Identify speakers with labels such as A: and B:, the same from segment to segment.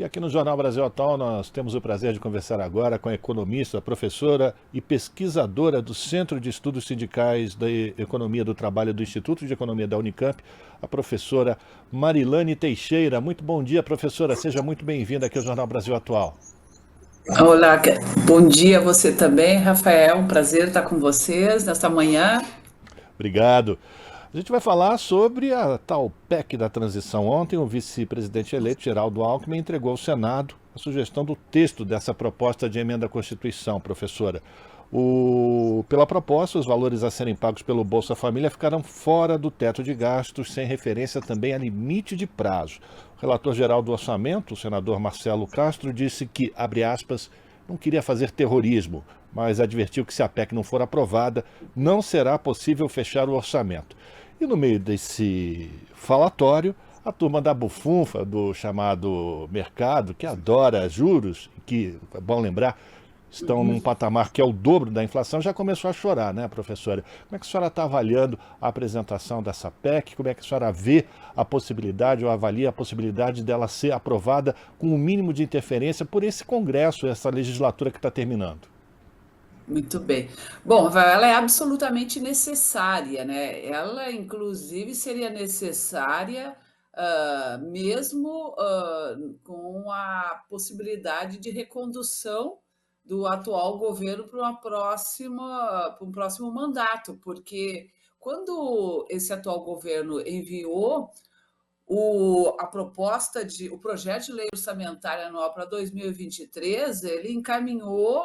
A: E aqui no Jornal Brasil Atual nós temos o prazer de conversar agora com a economista, professora e pesquisadora do Centro de Estudos Sindicais da Economia do Trabalho do Instituto de Economia da Unicamp, a professora Marilane Teixeira. Muito bom dia, professora. Seja muito bem-vinda aqui ao Jornal Brasil Atual.
B: Olá, bom dia a você também, Rafael. Um prazer estar com vocês nesta manhã.
A: Obrigado. A gente vai falar sobre a tal PEC da transição. Ontem, o vice-presidente eleito, Geraldo Alckmin, entregou ao Senado a sugestão do texto dessa proposta de emenda à Constituição, professora. Pela proposta, os valores a serem pagos pelo Bolsa Família ficaram fora do teto de gastos, sem referência também a limite de prazo. O relator-geral do orçamento, o senador Marcelo Castro, disse que, abre aspas, não queria fazer terrorismo, mas advertiu que se a PEC não for aprovada, não será possível fechar o orçamento. E no meio desse falatório, a turma da bufunfa, do chamado mercado, que adora juros, que, é bom lembrar, estão num patamar que é o dobro da inflação, já começou a chorar, né, professora? Como é que a senhora está avaliando a apresentação dessa PEC? Como é que a senhora vê a possibilidade ou avalia a possibilidade dela ser aprovada com o mínimo de interferência por esse Congresso, essa legislatura que está terminando?
B: Muito bem. Bom, Rafael, ela é absolutamente necessária, né? Ela, inclusive, seria necessária mesmo com a possibilidade de recondução do atual governo para um próximo mandato, porque quando esse atual governo enviou o projeto de lei orçamentária anual para 2023, ele encaminhou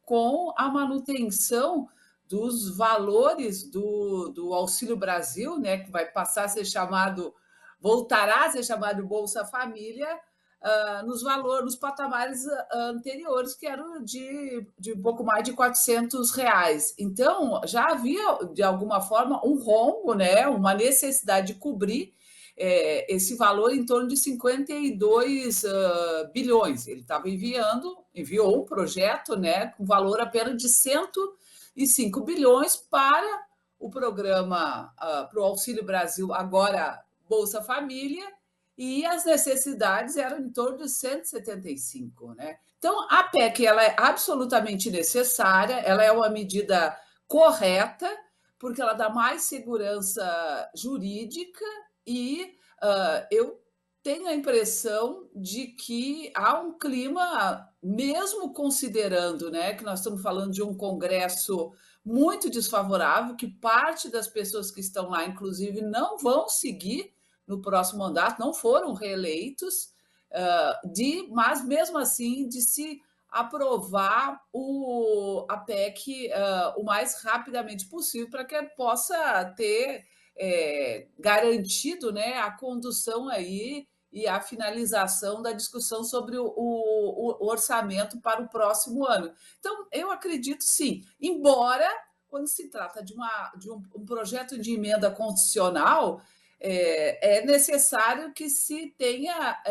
B: com a manutenção dos valores do Auxílio Brasil, né, que vai passar a ser chamado, voltará a ser chamado Bolsa Família, nos valores, nos patamares anteriores, que eram de pouco mais de R$ 400. Então, já havia, de alguma forma, um rombo, né, uma necessidade de cobrir esse valor em torno de 52 bilhões. Ele enviou um projeto, né, com valor apenas de 105 bilhões para o programa, para o Auxílio Brasil, agora Bolsa Família, e as necessidades eram em torno de 175, né? Então, a PEC ela é absolutamente necessária, ela é uma medida correta, porque ela dá mais segurança jurídica e eu tenho a impressão de que há um clima, mesmo considerando, né, que nós estamos falando de um Congresso muito desfavorável, que parte das pessoas que estão lá, inclusive, não vão seguir no próximo mandato, não foram reeleitos, mas mesmo assim de se aprovar a PEC o mais rapidamente possível para que possa ter garantido, né, a condução aí e a finalização da discussão sobre o orçamento para o próximo ano. Então, eu acredito sim, embora quando se trata de um projeto de emenda constitucional, é necessário que se tenha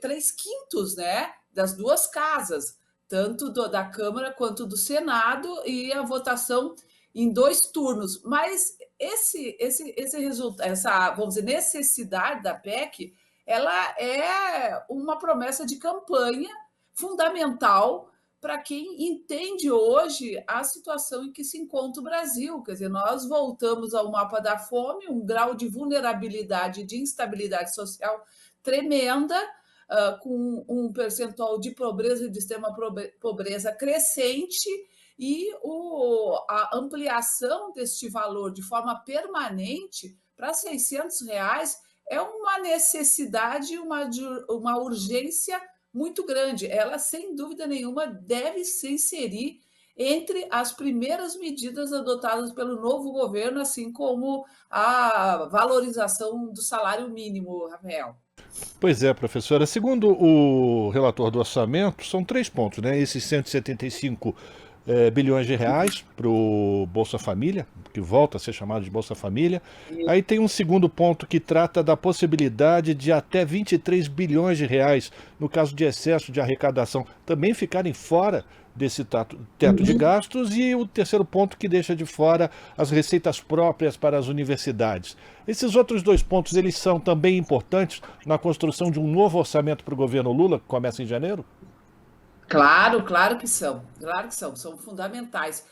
B: 3/5, né, das duas casas, tanto da Câmara quanto do Senado, e a votação em 2 turnos. Mas essa, vamos dizer, necessidade da PEC, ela é uma promessa de campanha fundamental para quem entende hoje a situação em que se encontra o Brasil. Quer dizer, nós voltamos ao mapa da fome, um grau de vulnerabilidade e de instabilidade social tremenda, com um percentual de pobreza e de extrema pobreza crescente, e a ampliação deste valor de forma permanente para R$ 600 é uma necessidade, uma urgência muito grande. Ela, sem dúvida nenhuma, deve se inserir entre as primeiras medidas adotadas pelo novo governo, assim como a valorização do salário mínimo, Rafael.
A: Pois é, professora. Segundo o relator do orçamento, são 3 pontos, né? Esses 175 bilhões de reais para o Bolsa Família, que volta a ser chamado de Bolsa Família. Aí tem um segundo ponto que trata da possibilidade de até 23 bilhões de reais, no caso de excesso de arrecadação, também ficarem fora desse teto de gastos, e o terceiro ponto que deixa de fora as receitas próprias para as universidades. Esses outros dois pontos, eles são também importantes na construção de um novo orçamento para o governo Lula, que começa em janeiro?
B: Claro, claro que são fundamentais.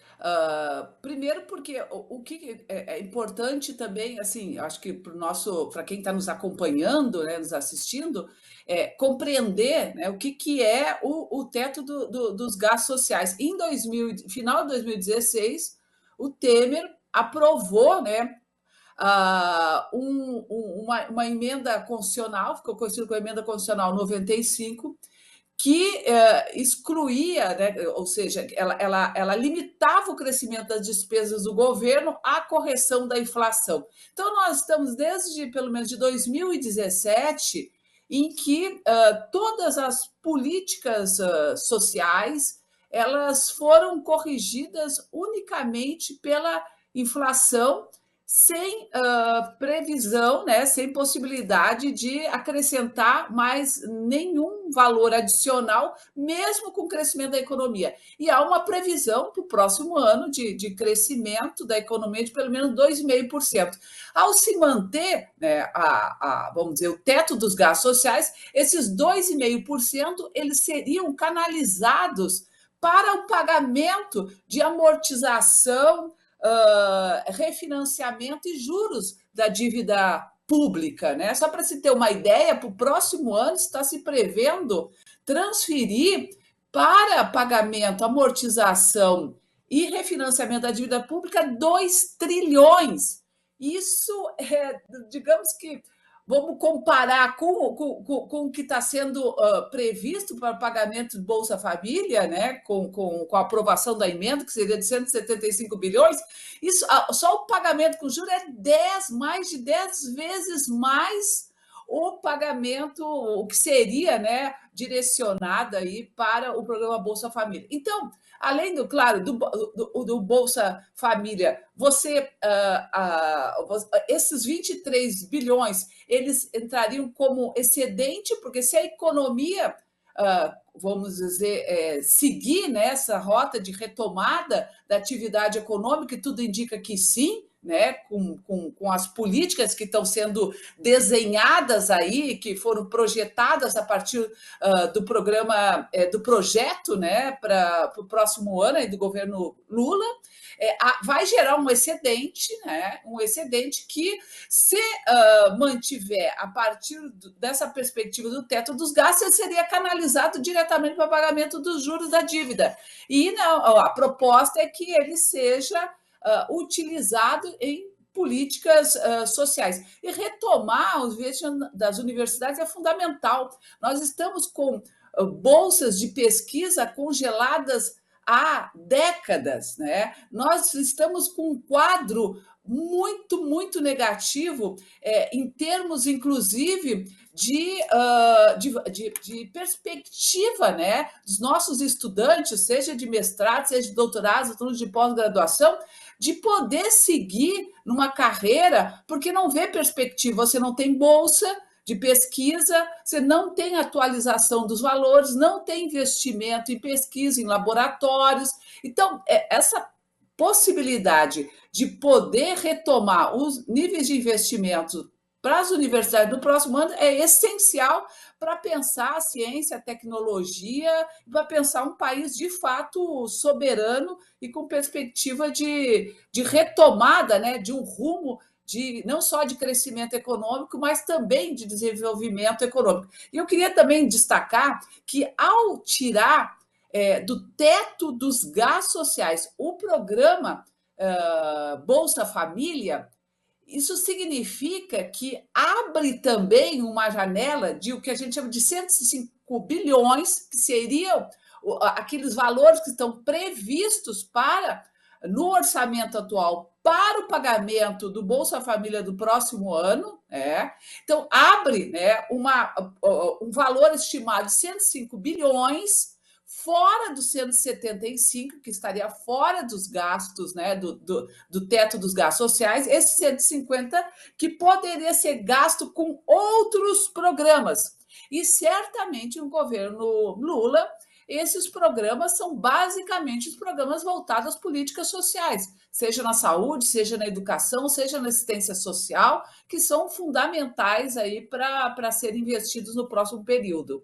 B: Primeiro porque o que é importante também, assim, acho que para quem está nos acompanhando, né, nos assistindo, compreender, né, o que é o teto dos gastos sociais. Final de 2016, o Temer aprovou, né, uma emenda constitucional, ficou conhecido como emenda constitucional 95, que excluía, né, ou seja, ela limitava o crescimento das despesas do governo à correção da inflação. Então, nós estamos desde pelo menos de 2017, em que todas as políticas sociais elas foram corrigidas unicamente pela inflação, sem previsão, né, sem possibilidade de acrescentar mais nenhum valor adicional, mesmo com o crescimento da economia. E há uma previsão para o próximo ano de crescimento da economia de pelo menos 2,5%. Ao se manter, né, vamos dizer, o teto dos gastos sociais, esses 2,5% eles seriam canalizados para o pagamento de amortização, refinanciamento e juros da dívida pública, né? Só para se ter uma ideia, para o próximo ano está se prevendo transferir para pagamento, amortização e refinanciamento da dívida pública 2 trilhões. Isso digamos que vamos comparar com o que está sendo previsto para o pagamento do Bolsa Família, né, com a aprovação da emenda, que seria de 175 bilhões, isso, só o pagamento com juros é mais de 10 vezes mais o pagamento, o que seria, né, direcionado aí para o programa Bolsa Família. Então, além claro, do Bolsa Família, esses 23 bilhões, eles entrariam como excedente, porque se a economia, vamos dizer, seguir nessa rota de retomada da atividade econômica, e tudo indica que sim, né, com as políticas que estão sendo desenhadas aí, que foram projetadas a partir do programa, do projeto, né, para o próximo ano aí do governo Lula, vai gerar um excedente, né, um excedente que, se mantiver a partir dessa perspectiva do teto dos gastos, seria canalizado diretamente para o pagamento dos juros da dívida. E não, a proposta é que ele seja utilizado em políticas sociais. E retomar os investimentos das universidades é fundamental. Nós estamos com bolsas de pesquisa congeladas há décadas, né? Nós estamos com um quadro muito, muito negativo, em termos, inclusive, de perspectiva, né, dos nossos estudantes, seja de mestrado, seja de doutorado, alunos de pós-graduação, de poder seguir numa carreira, porque não vê perspectiva, você não tem bolsa de pesquisa, você não tem atualização dos valores, não tem investimento em pesquisa, em laboratórios. Então, essa possibilidade de poder retomar os níveis de investimento para as universidades no próximo ano é essencial para pensar a ciência, a tecnologia, para pensar um país de fato soberano e com perspectiva de retomada, né, de um rumo não só de crescimento econômico, mas também de desenvolvimento econômico. E eu queria também destacar que, ao tirar do teto dos gastos sociais o programa Bolsa Família, isso significa que abre também uma janela de o que a gente chama de 105 bilhões, que seriam aqueles valores que estão previstos no orçamento atual para o pagamento do Bolsa Família do próximo ano. Então, abre, né, um valor estimado de 105 bilhões fora dos 175, que estaria fora dos gastos, né, do teto dos gastos sociais, esse 150 que poderia ser gasto com outros programas. E certamente no governo Lula, esses programas são basicamente os programas voltados às políticas sociais, seja na saúde, seja na educação, seja na assistência social, que são fundamentais aí para serem investidos no próximo período.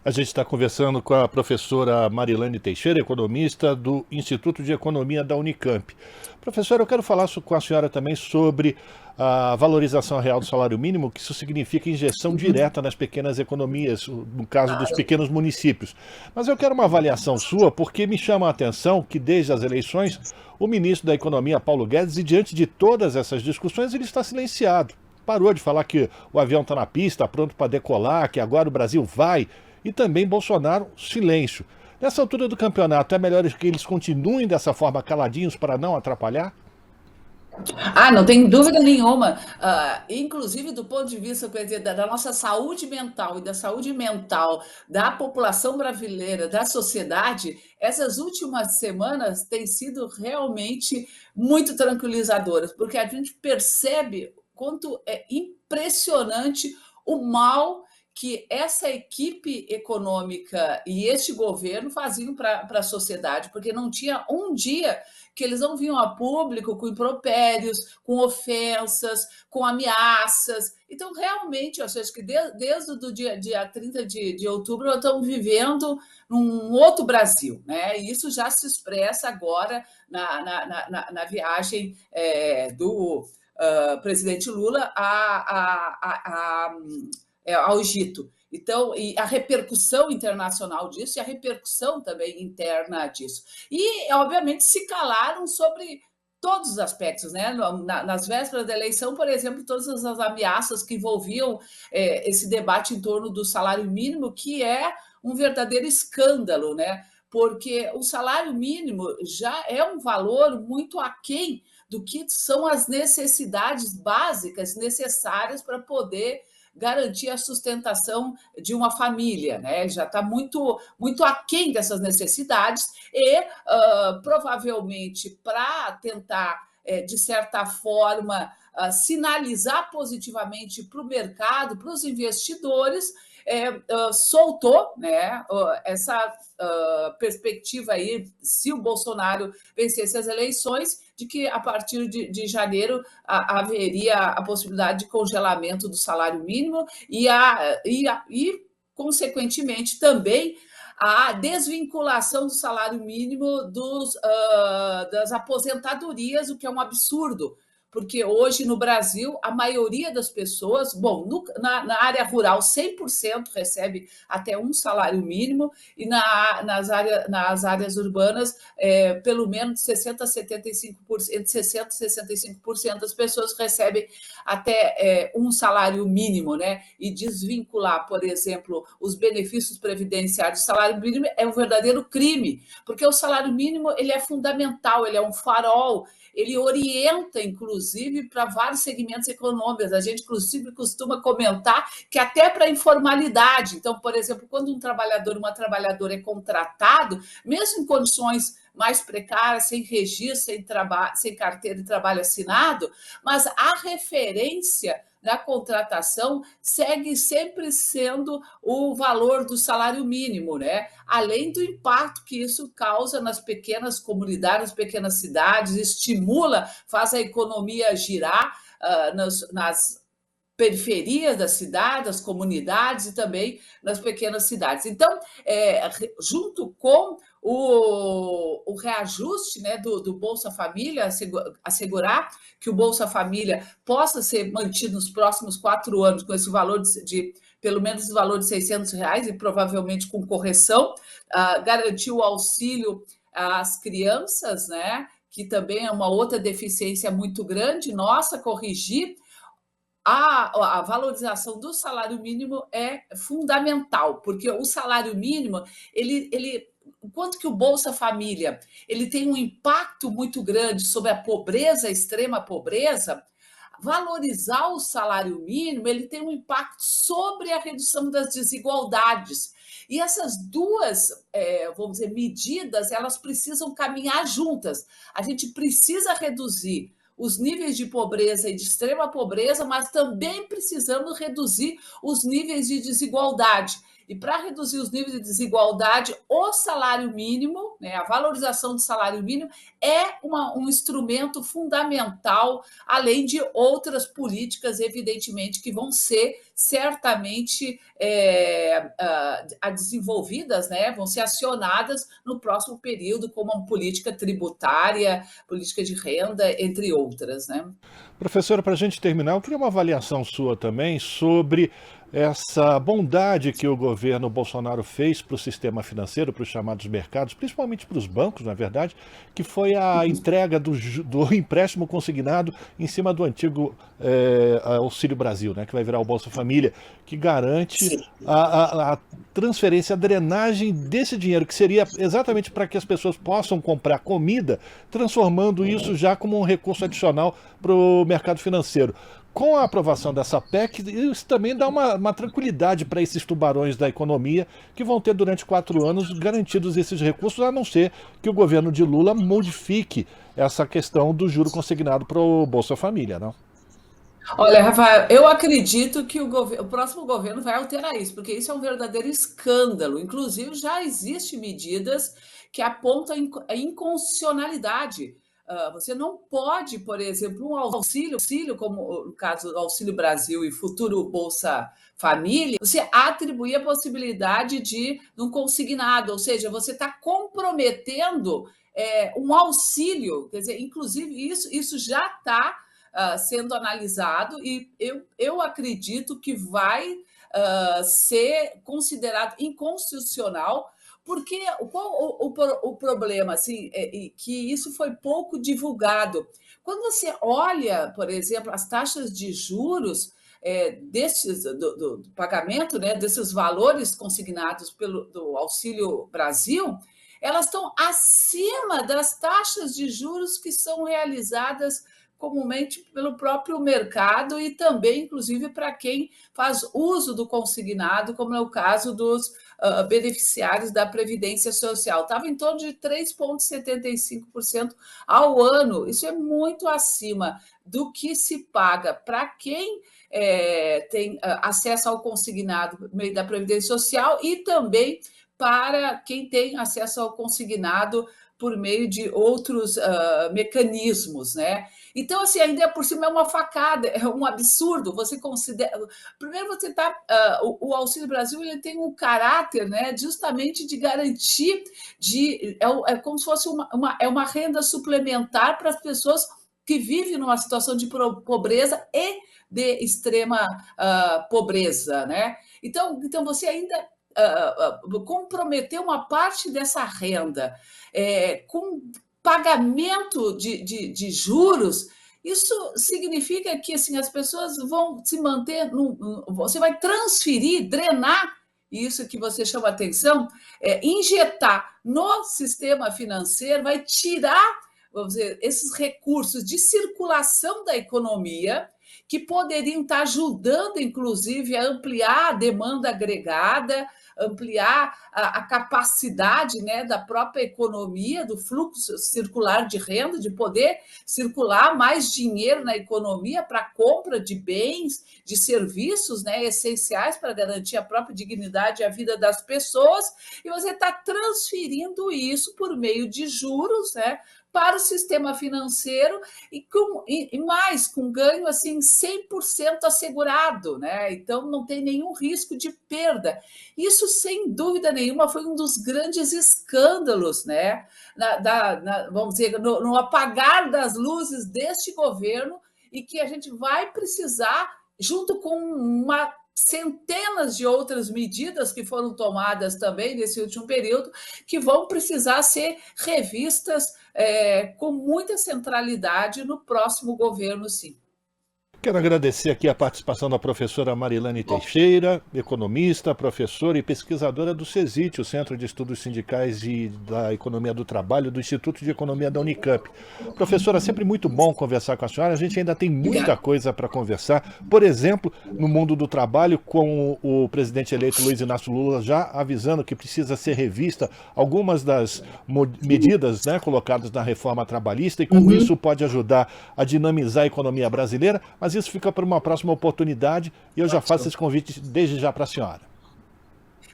A: A gente está conversando com a professora Marilane Teixeira, economista do Instituto de Economia da Unicamp. Professora, eu quero falar com a senhora também sobre a valorização real do salário mínimo, que isso significa injeção direta nas pequenas economias, no caso dos pequenos municípios. Mas eu quero uma avaliação sua, porque me chama a atenção que desde as eleições, o ministro da Economia, Paulo Guedes, e diante de todas essas discussões, ele está silenciado. Parou de falar que o avião está na pista, pronto para decolar, que agora o Brasil vai. E também Bolsonaro, silêncio. Nessa altura do campeonato, é melhor que eles continuem dessa forma caladinhos para não atrapalhar?
B: Ah, não tem dúvida nenhuma. Inclusive, do ponto de vista, quer dizer, da nossa saúde mental e da saúde mental da população brasileira, da sociedade, essas últimas semanas têm sido realmente muito tranquilizadoras, porque a gente percebe quanto é impressionante o mal que essa equipe econômica e este governo faziam para a sociedade, porque não tinha um dia que eles não vinham a público com impropérios, com ofensas, com ameaças. Então, realmente, eu acho que desde o dia 30 de outubro, nós estamos vivendo num outro Brasil, né? E isso já se expressa agora na viagem do presidente Lula ao Egito. Então, e a repercussão internacional disso e a repercussão também interna disso. E, obviamente, se calaram sobre todos os aspectos, né? Nas vésperas da eleição, por exemplo, todas as ameaças que envolviam esse debate em torno do salário mínimo, que é um verdadeiro escândalo, né? Porque o salário mínimo já é um valor muito aquém do que são as necessidades básicas necessárias para poder garantir a sustentação de uma família, né? Já está muito aquém dessas necessidades e provavelmente para tentar, de certa forma, sinalizar positivamente para o mercado, para os investidores, soltou, né, essa perspectiva aí, se o Bolsonaro vencesse as eleições, de que a partir de janeiro haveria a possibilidade de congelamento do salário mínimo e consequentemente, também a desvinculação do salário mínimo das aposentadorias, o que é um absurdo, porque hoje no Brasil a maioria das pessoas, bom, na área rural 100% recebe até um salário mínimo e nas áreas urbanas pelo menos 60% a 75%, entre 60% e 65% das pessoas recebem até um salário mínimo, né? E desvincular, por exemplo, os benefícios previdenciários do salário mínimo é um verdadeiro crime, porque o salário mínimo ele é fundamental, ele é um farol, ele orienta, inclusive, para vários segmentos econômicos. A gente, inclusive, costuma comentar que até para a informalidade. Então, por exemplo, quando um trabalhador, uma trabalhadora é contratado, mesmo em condições mais precárias, sem registro, sem carteira de trabalho assinado, mas a referência da contratação segue sempre sendo o valor do salário mínimo, né? Além do impacto que isso causa nas pequenas comunidades, nas pequenas cidades, estimula, faz a economia girar nas periferias da cidade, das comunidades e também nas pequenas cidades. Então, junto com o reajuste, né, do Bolsa Família, assegurar que o Bolsa Família possa ser mantido nos próximos 4 anos com esse valor de pelo menos o valor de R$ 600 e provavelmente com correção, garantir o auxílio às crianças, né, que também é uma outra deficiência muito grande, nossa, corrigir a valorização do salário mínimo é fundamental, porque o salário mínimo, enquanto que o Bolsa Família ele tem um impacto muito grande sobre a pobreza, a extrema pobreza, valorizar o salário mínimo, ele tem um impacto sobre a redução das desigualdades. E essas duas, vamos dizer, medidas, elas precisam caminhar juntas. A gente precisa reduzir os níveis de pobreza e de extrema pobreza, mas também precisamos reduzir os níveis de desigualdade. E para reduzir os níveis de desigualdade, o salário mínimo, né, a valorização do salário mínimo, é um instrumento fundamental, além de outras políticas, evidentemente, que vão ser certamente desenvolvidas, né, vão ser acionadas no próximo período, como a política tributária, política de renda, entre outras, né?
A: Professora, para a gente terminar, eu queria uma avaliação sua também sobre essa bondade que o governo Bolsonaro fez para o sistema financeiro, para os chamados mercados, principalmente para os bancos, na verdade, que foi a entrega do empréstimo consignado em cima do antigo Auxílio Brasil, né, que vai virar o Bolsa Família, que garante a transferência, a drenagem desse dinheiro, que seria exatamente para que as pessoas possam comprar comida, transformando isso já como um recurso adicional para o mercado financeiro. Com a aprovação dessa PEC, isso também dá uma tranquilidade para esses tubarões da economia que vão ter durante 4 anos garantidos esses recursos, a não ser que o governo de Lula modifique essa questão do juro consignado para o Bolsa Família, não?
B: Olha, Rafael, eu acredito que o próximo governo vai alterar isso, porque isso é um verdadeiro escândalo. Inclusive, já existem medidas que apontam a inconstitucionalidade. Você não pode, por exemplo, um auxílio, como no caso do Auxílio Brasil e futuro Bolsa Família, você atribuir a possibilidade de um consignado, ou seja, você está comprometendo um auxílio, quer dizer, inclusive isso já está sendo analisado e eu acredito que vai ser considerado inconstitucional, porque o problema, assim, que isso foi pouco divulgado. Quando você olha, por exemplo, as taxas de juros do pagamento, né, desses valores consignados do Auxílio Brasil, elas estão acima das taxas de juros que são realizadas comumente pelo próprio mercado e também, inclusive, para quem faz uso do consignado, como é o caso dos beneficiários da Previdência Social. Estava em torno de 3,75% ao ano. Isso é muito acima do que se paga para quem tem acesso ao consignado por meio da Previdência Social e também para quem tem acesso ao consignado por meio de outros mecanismos, né? Então, assim, ainda por cima é uma facada, é um absurdo. Você considera. Primeiro, você está. O Auxílio Brasil ele tem um caráter, né, justamente de garantir, é como se fosse uma renda suplementar para as pessoas que vivem numa situação de pobreza e de extrema pobreza, né? Então você ainda comprometer uma parte dessa renda com pagamento de juros, isso significa que assim, as pessoas vão se manter, você vai transferir, drenar isso que você chama atenção, injetar no sistema financeiro, vai tirar, vamos dizer, esses recursos de circulação da economia, que poderiam estar ajudando, inclusive, a ampliar a demanda agregada, ampliar a capacidade, né, da própria economia, do fluxo circular de renda, de poder circular mais dinheiro na economia para compra de bens, de serviços, né, essenciais para garantir a própria dignidade e a vida das pessoas, e você está transferindo isso por meio de juros, né, para o sistema financeiro e mais, com ganho assim 100% assegurado, né? Então não tem nenhum risco de perda. Isso, sem dúvida nenhuma, foi um dos grandes escândalos, né? Vamos dizer, no apagar das luzes deste governo, e que a gente vai precisar, junto com centenas de outras medidas que foram tomadas também nesse último período, que vão precisar ser revistas com muita centralidade no próximo governo, sim.
A: Quero agradecer aqui a participação da professora Marilane Teixeira, economista, professora e pesquisadora do CESIT, o Centro de Estudos Sindicais e da Economia do Trabalho, do Instituto de Economia da Unicamp. Professora, sempre muito bom conversar com a senhora, a gente ainda tem muita coisa para conversar, por exemplo, no mundo do trabalho, com o presidente eleito Luiz Inácio Lula já avisando que precisa ser revista algumas das medidas, né, colocadas na reforma trabalhista e como isso pode ajudar a dinamizar a economia brasileira, mas isso fica para uma próxima oportunidade e eu já faço esse convite desde já para a senhora.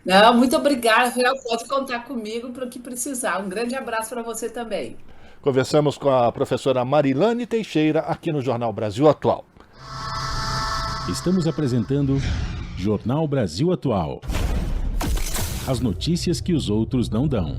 B: Não, muito obrigada, Rafael. Pode contar comigo para o que precisar. Um grande abraço para você também.
A: Conversamos com a professora Marilane Teixeira aqui no Jornal Brasil Atual.
C: Estamos apresentando Jornal Brasil Atual. As notícias que os outros não dão.